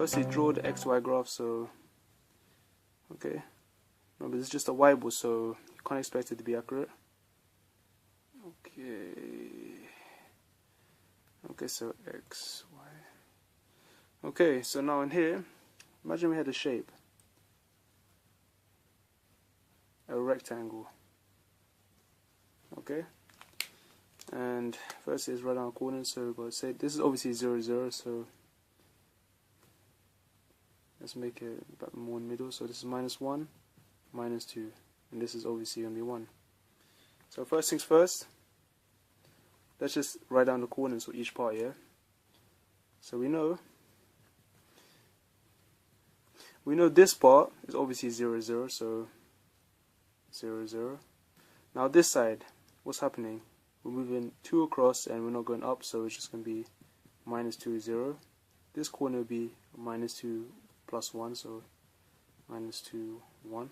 firstly draw the XY graph. So okay, remember this is just a Weibull, so you can't expect it to be accurate. Okay, so X, Y. Okay, so now in here, imagine we had a shape, a rectangle. Okay, and first is right on coordinates, so we've got to say this is obviously 0, 0, so let's make it about more in the middle. So this is -1, -2, and this is obviously going to be 1. So first things first, let's just write down the coordinates for each part here. So we know this part is obviously 0, 0, so 0, 0. Now this side, what's happening? We're moving 2 across and we're not going up, so it's just going to be -2, 0. This corner will be -2 plus 1, so -2, 1.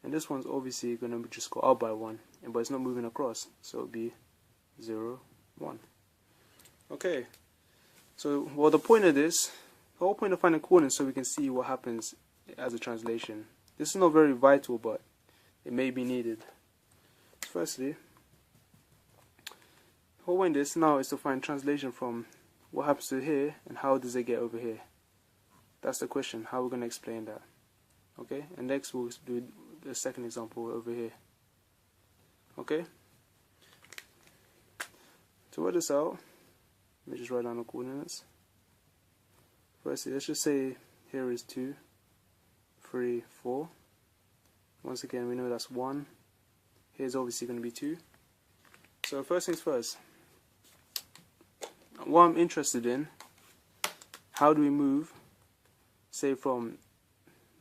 And this one's obviously going to just go up by 1, but it's not moving across, so it'll be 0, 1. Okay, so well, the point of this, the whole point of finding coordinates so we can see what happens as a translation. This is not very vital, but it may be needed. Firstly, the whole point of this now is to find translation from what happens to here and how does it get over here. That's the question, how we're going to explain that. Okay, and next we'll do the second example over here. Okay, to work this out, let me just write down the coordinates. Firstly, let's just say here is 2, 3, 4. Once again, we know that's 1. Here's obviously going to be 2. So first things first, what I'm interested in, how do we move, say from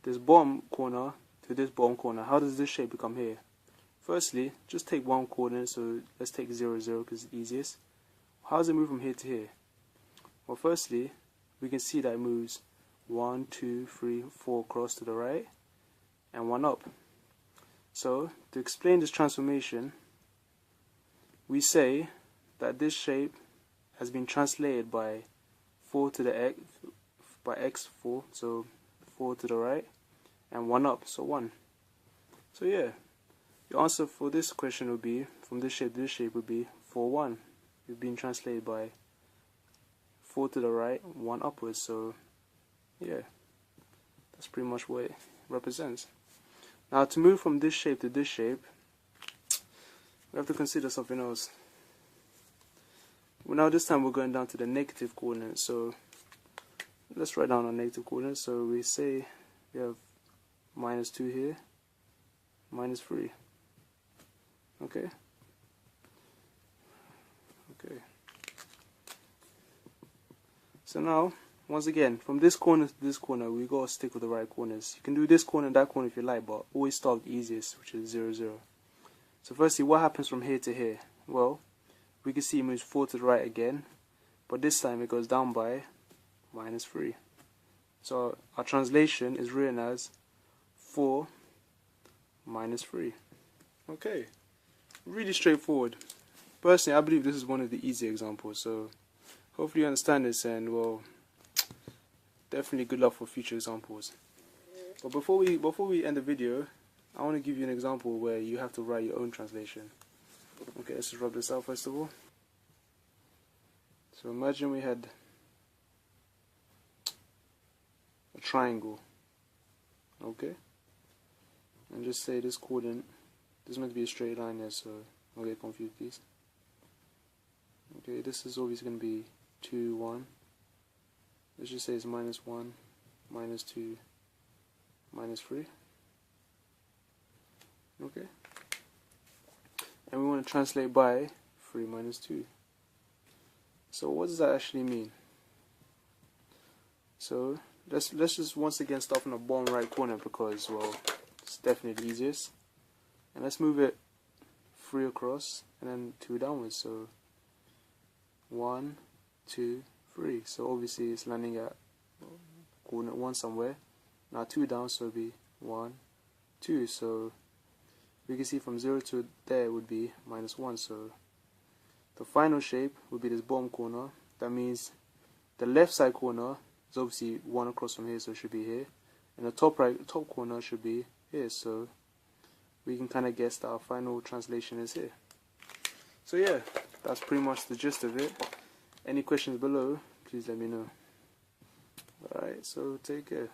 this bottom corner to this bottom corner? How does this shape become here? Firstly, just take one coordinate, so let's take 0, 0 because it's the easiest. How does it move from here to here? Well, firstly, we can see that it moves 1, 2, 3, 4 across to the right and 1 up. So to explain this transformation, we say that this shape has been translated by 4 to the x, by x 4, so 4 to the right and 1 up, so 1. So yeah, the answer for this question would be, from this shape to this shape, would be 4, 1. It's been translated by 4 to the right, 1 upwards. So yeah, that's pretty much what it represents. Now to move from this shape to this shape, we have to consider something else. Well, now this time we're going down to the negative coordinates, so let's write down our negative coordinates. So we say we have -2 here, -3. Okay. Okay. So now, once again, from this corner to this corner, we gotta stick with the right corners. You can do this corner and that corner if you like, but always start with the easiest, which is 0, 0. So firstly, what happens from here to here? Well, we can see it moves 4 to the right again, but this time it goes down by -3. So our translation is written as 4 -3. Okay, really straightforward. Personally, I believe this is one of the easy examples, so hopefully you understand this, and well, definitely good luck for future examples. But before we end the video, I want to give you an example where you have to write your own translation. Okay, let's just rub this out first of all. So imagine we had a triangle, okay, and just say this coordinate, this is meant to be a straight line here, so don't get confused please. Okay, this is always going to be 2, 1. Let's just say it's -1, -2, -3. Okay, and we want to translate by 3 -2. So what does that actually mean? So let's just once again start from the bottom right corner because, well, it's definitely the easiest. And let's move it 3 across and then 2 downwards. So 1, 2, 3. So obviously it's landing at coordinate 1 somewhere. Now 2 down, so it'll be 1, 2. So we can see from 0 to there would be -1. So the final shape would be this bottom corner. That means the left side corner there's obviously one across from here, so it should be here. And the top corner should be here, so we can kind of guess that our final translation is here. So yeah, that's pretty much the gist of it. Any questions below, please let me know. Alright, so take care.